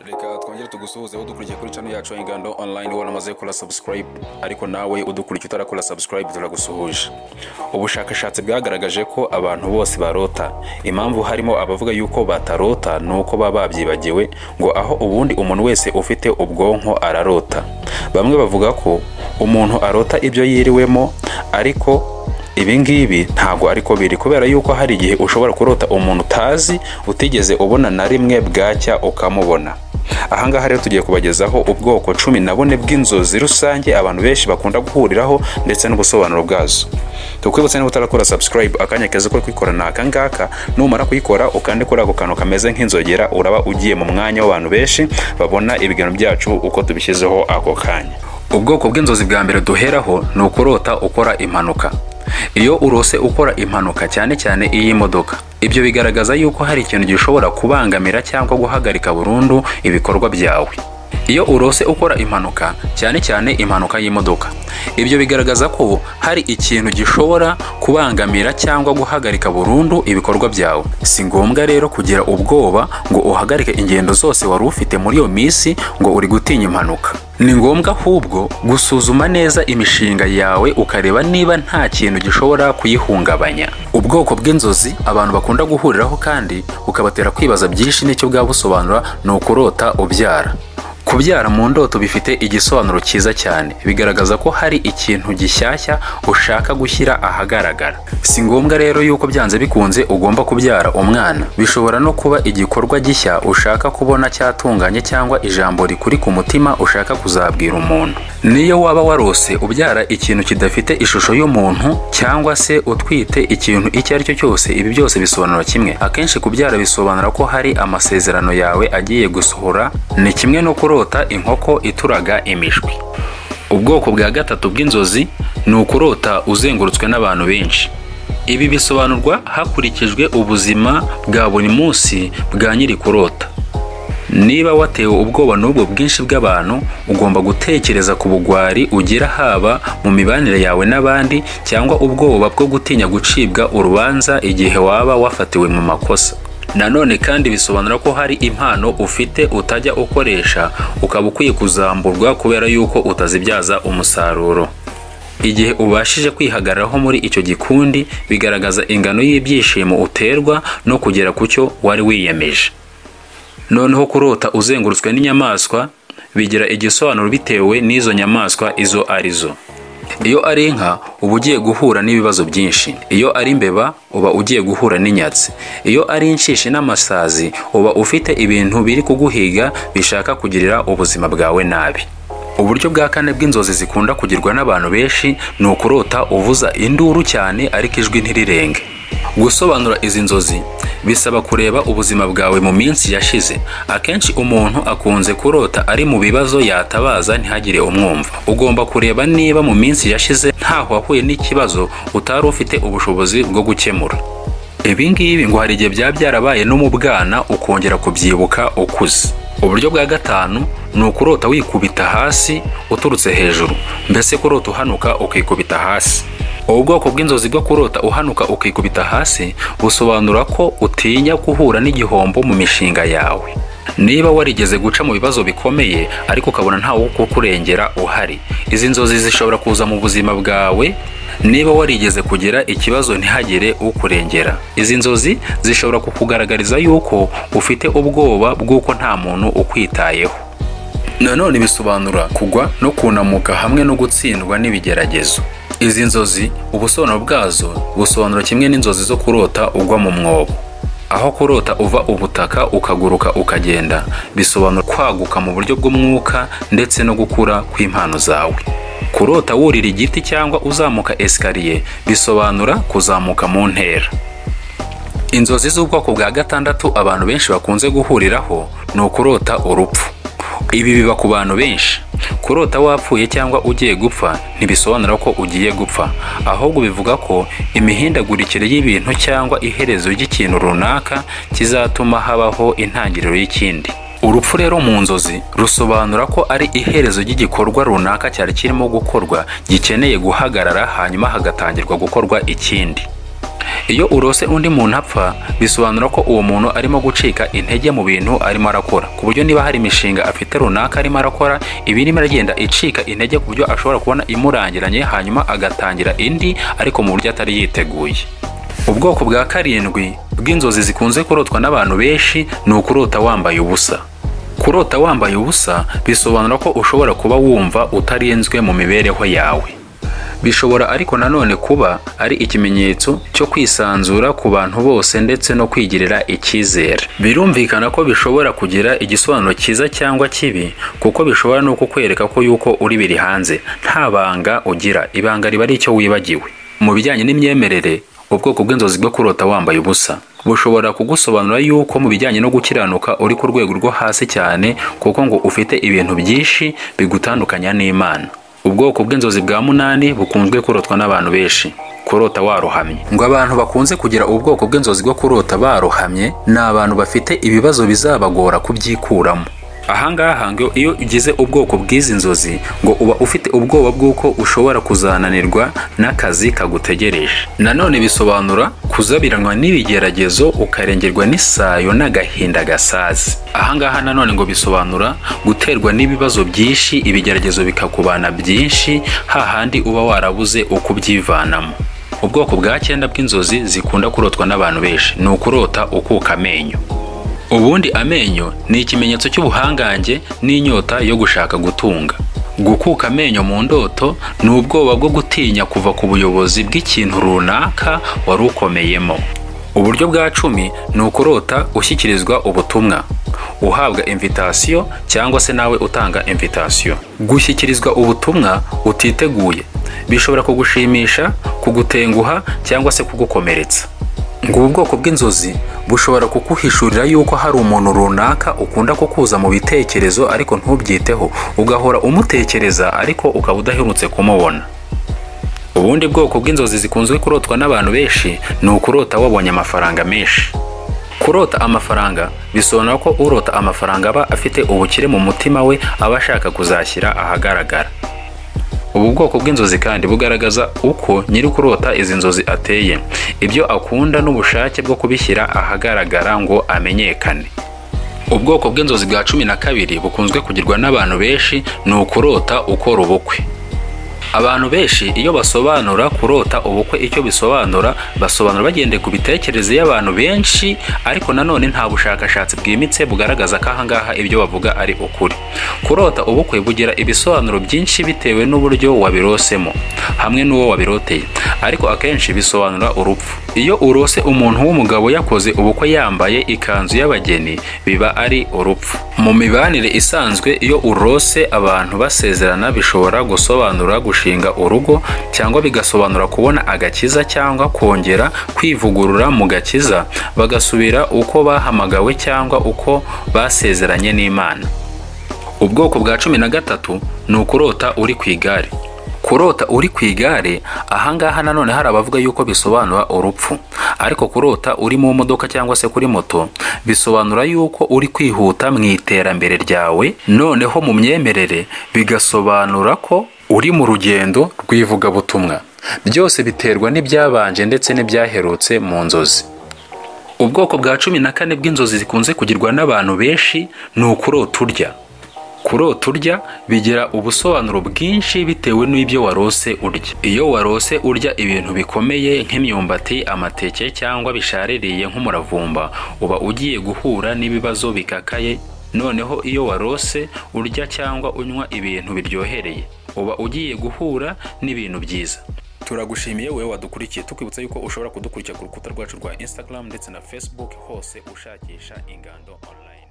Reka twongere tugusuhuze udukurikiye kuri channel yacu Ingando Online waramaze kula subscribe ariko nawe udukurikiye utarakora subscribe turagusuhuje. Ubushakashatsi bwagaragaje ko abantu bose barota. Impamvu harimo abavuga yuko batarota nuko baba babyibagiwe ngo aho ubundi umuntu wese ufite ubwonko ararota. Bamwe bavuga ko umuntu arota ibyo yiriwemo ariko ibingibi ntago ariko biri kubera yuko hari igihe ushobora kurota umuntu utazi utigeze ubona na rimwe bwacya ukamubona. Ahangaha rero tugiye kubagezaho ubwoko 14 bw'inzozi rusange abantu benshi bakunda guhuriraho ndetse n'ubusobanuro bwazo. Tukwibutsa niba utarakora subscribe akanya keza ko kwikorana akangaka numara kuyikora ukande kuri ako kantu kameze nk'inzogera uraba ugiye mu mwanya w'abantu benshi babona ibigano byacu uko tubishyizeho ako kanya. Ubwoko bw'inzozi bwa mbere duheraho ni ukurota ukora impanuka. Iyo urose ukora impanuka cyane cyane iy'imodoka, ibyo bigaragaza yuko hari ikintu gishobora kubangamira cyangwa guhagarika burundu ibikorwa byawe. Iyo urose ukora impanuka cyane cyane impanuka y'imodoka, ibyo bigaragaza ko hari ikintu gishobora kubangamira cyangwa guhagarika burundu ibikorwa byawe. Si ngombwa rero kugira ubwoba ngo uhagarike ingendo zose wari ufite muri iyo minsi ngo uri gutinya impanuka. Ni ngombwa ahubwo gusuzuma neza imishinga yawe ukareba niba nta kintu gishobora kuyihungabanya. Ubwoko bw'inzozi abantu bakunda guhuriraho kandi ukabatera kwibaza byinshi n'icyo bwabusobanura ni ukurota ubyara. Kubyara mu ndoto bifite igisobanuro cyiza cyane, bigaragaza ko hari ikintu gishyashya ushaka gushyira ahagaragara. Si ngombwa rero yuko byanze bikunze ugomba kubyara umwana, bishobora no kuba igikorwa gishya ushaka kubona cyatunganye cyangwa ijambo rikuri ku mutima ushaka kuzabwira umuntu. Niyo waba warose ubyara ikintu kidafite ishusho y'umuntu cyangwa se utwite ikintu icyo ari cyo cyose, ibi byose bisobanura kimwe. Akenshi kubyara bisobanura ko hari amasezerano yawe agiye gusohora, ni kimwe no kurota inkoko ituraga imishwi. Ubwoko bwa gatatu bw'inzozi ni ukurota uzengurutswe n'abantu benshi. Ibi bisobanurwa hakurikijwe ubuzima bwa buri munsi bwa nyiri kurota. Niba watewe ubwoba n'ubwo bwinshi bw'abantu, ugomba gutekereza ku bugwari ugira haba mu mibanire yawe n'abandi cyangwa ubwoba bwo gutinya gucibwa urubanza igihe waba wafatiwe mu makosa. Nanone kandi bisobanura ko hari impano ufite utajya ukoresha ukaba ukwiye kuzamburwa kubera yuko utazibyaza umusaruro. Igihe ubashije kwihagararaho muri icyo gikundi bigaragaza ingano y'ibyishimo uterwa no kugera ku cyo wari wiyemeje. Noneho kurota uzengurutswe n'inyamaswa bigira igisobanuro bitewe n'izo nyamaswa izo arizo. Iyo ari inka uba ugiye guhura n'ibibazo byinshi. Iyo ari imbeba uba ugiye guhura n'inyatsi. Iyo ari inshishi n'amasazi uba ufite ibintu biri kuguhiga bishaka kugirira ubuzima bwawe nabi. Uburyo bwa kane bw'inzozi zikunda kugirwa n'abantu benshi ni ukurota uvuza induru cyane ariko ijwi ntirirenge. Gusobanura izi nzozi bisaba kureba ubuzima bwawe mu minsi yashize. Akenshi umuntu akunze kurota ari mu bibazo yatabaza ntihagire umwumva. Ugomba kureba niba mu minsi yashize ntaho wahuye n'ikibazo utari ufite ubushobozi bwo gukemura. Ibi ngibi ngo hari igihe byarabaye no mu bwana ukongera kubyibuka ukuze. Uburyo bwa gatanu ni ukurota wikubita hasi uturutse hejuru, mbese kurota uhanuka ukikubita hasi. Ubwoko bw'inzozi bwo kurota uhanuka ukikubita hasi busobanura ko utinya guhura n'igihombo mu mishinga yawe. Niba warigeze guca mu bibazo bikomeye ariko ukabona ntawo kukurengera uhari, izi nzozi zishobora kuza mu buzima bwawe. Niba warigeze kugira ikibazo ntihagire ukurengera, izi nzozi zishobora kukugaragariza yuko ufite ubwoba bw'uko nta muntu ukwitayeho. Nanone bisobanura kugwa no kunamuka hamwe no gutsindwa n'ibigeragezo. Izi nzozi ubusobanuro bwazo busobanura kimwe n'inzozi zo kurota ugwa mu mwobo. Aho kurota uva ubutaka ukaguruka ukagenda, bisobanura kwaguka mu buryo bw'umwuka ndetse no gukura kw'impano zawe. Kurota wurira igiti cyangwa uzamuka esikariye bisobanura kuzamuka mu ntera. Inzozi z'ubwoko bwa gatandatu abantu benshi bakunze guhuriraho ni ukurota urupfu. Ibi biba ku bantu benshi. Kurota wapfuye cyangwa ugiye gupfa ntibisobanura ko ugiye gupfa, ahubwo bivuga ko imihindagurikire y'ibintu cyangwa iherezo ry'ikintu runaka kizatuma habaho intangiriro y'ikindi. Urupfu rero mu nzozi rusobanura ko ari iherezo ry'igikorwa runaka cyari kirimo gukorwa gikeneye guhagarara hanyuma hagatangirwa gukorwa ikindi. Iyo urose undi muntu apfa bisobanura ko uwo muntu arimo gucika intege mu bintu arimo arakora, ku buryo niba hari imishinga afite runaka arimo arakora ibirimo aragenda icika intege ku buryo ashobora kubona imurangiranye hanyuma agatangira indi ariko mu buryo atari yiteguye. Ubwoko bwa karindwi bw'inzozi zikunze kurotwa n'abantu benshi ni ukurota wambaye ubusa. Kurota wambaye ubusa bisobanura ko ushobora kuba wumva utarinzwe mu mibereho yawe. Bishobora ariko nanone kuba ari ikimenyetso cyo kwisanzura ku bantu bose ndetse no kwigirira icyizere. Birumvikana ko bishobora kugira igisobanuro cyiza cyangwa kibi, kuko bishobora no kukwereka ko yuko uri biri hanze nta banga ugira, ibanga riba ari icyo wibagiwe. Mu bijyanye n'imyemerere, ubwoko bw'inzozi bwo kurota wambaye ubusa bushobora kugusobanura yuko mu bijyanye no gukiranuka uri ku rwego rwo hasi cyane, kuko ngo ufite ibintu byinshi bigutandukanya n'Imana. Ubwoko bw'inzozi bwa munani bukunzwe kurotwa n'abantu benshi, kurota warohamye. Ngo abantu bakunze kugira ubwoko bw'inzozi bwo kurota barohamye ni abantu bafite ibibazo bizabagora kubyikuramo. Ahangaha ngo iyo ugize ubwoko bw'izi nzozi ngo uba ufite ubwoba bw'uko ushobora kuzananirwa n'akazi kagutegereje. Nanone bisobanura kuzabiranwa n'ibigeragezo ukarengerwa n'isayo n'agahinda gasazi. Ahangaha nanone ngo bisobanura guterwa n'ibibazo byinshi, ibigeragezo bikakubana byinshi, hahandi uba warabuze uko ubyivanamo. Ubwoko bwa 9 bw'inzozi zikunda kurotwa n'abantu benshi ni ukurota ukuka amenyo. Ubundi amenyo ni ikimenyetso cy'ubuhangange n'inyota yo gushaka gutunga. Gukuka amenyo mu ndoto ni ubwoba bwo gutinya kuva ku buyobozi bw'ikintu runaka wari ukomeyemo. Uburyo bwa 10 ni ukurota ushyikirizwa ubutumwa, uhabwa invitation cyangwa se nawe utanga invitation. Gushyikirizwa ubutumwa utiteguye bishobora kugushimisha, kugutenguha cyangwa se kugukomeretsa. Ngo ubwoko bw'inzozi bushobora kukuhishurira yuko hari umuntu runaka ukunda kukuza mu bitekerezo ariko ntubyiteho, ugahora umutekereza ariko ukaba udaherutse kumubona. Ubundi bwoko bw'inzozi zikunzwe kurotwa n'abantu benshi ni ukurota wabonye amafaranga menshi. Kurota amafaranga bisobanura ko urota amafaranga aba afite ubukire mu mutima we, aba ashaka kuzashyira ahagaragara. Ubu bwoko bw'inzozi kandi bugaragaza uko nyiri kurota izi nzozi ateye, ibyo akunda n'ubushake bwo kubishyira ahagaragara ngo amenyekane. Ubwoko bw'inzozi bwa 12 bukunzwe kugirwa n'abantu benshi ni ukurota ukora ubukwe. Abantu benshi iyo basobanura kurota ubukwe icyo bisobanura, basobanura bagendeye ku bitekerezo y'abantu benshi, ariko nanone nta bushakashatsi bwimitse bugaragaza ko ahangaha ibyo bavuga ari ukuri. Kurota ubukwe bugira ibisobanuro byinshi bitewe n'uburyo wabirosemo hamwe n'uwo wabiroteye, ariko akenshi bisobanura urupfu. Iyo urose umuntu w'umugabo yakoze ubukwe yambaye ikanzu y'abageni biba ari urupfu. Mu mibanire isanzwe iyo urose abantu basezerana bishobora gusobanura gushinga urugo, cyangwa bigasobanura kubona agakiza cyangwa kongera kwivugurura mu gakiza bagasubira uko bahamagawe cyangwa uko basezeranye n'Imana. Ubwoko bwa 13 ni ukurota uri ku igare. Kurota uri ku igare ahangaha nanone hari abavuga yuko bisobanura urupfu, ariko kurota uri mu modoka cyangwa se kuri moto bisobanura yuko uri kwihuta mu iterambere ryawe. Noneho mu myemerere bigasobanura ko uri mu rugendo rw'ivugabutumwa. Byose biterwa n'ibyabanje ndetse n'ibyaherutse mu nzozi. Ubwoko bwa 14 bw'inzozi zikunze kugirwa n'abantu benshi ni ukurota urya. Kurota urya bigira ubusobanuro bwinshi bitewe n'ibyo warose urya. Iyo warose urya ibintu bikomeye nk'imyumbati, amateke cyangwa bishaririye nk'umuravumba, uba ugiye guhura n'ibibazo bikakaye. Noneho iyo warose urya cyangwa unywa ibintu biryohereye, uba ugiye guhura n'ibintu byiza. Turagushimiye wewe wadukurikiye, tukwibutsa yuko ushobora kudukurikira ku rukuta rwacu rwa Instagram ndetse na Facebook, hose ushakisha Ingando Online.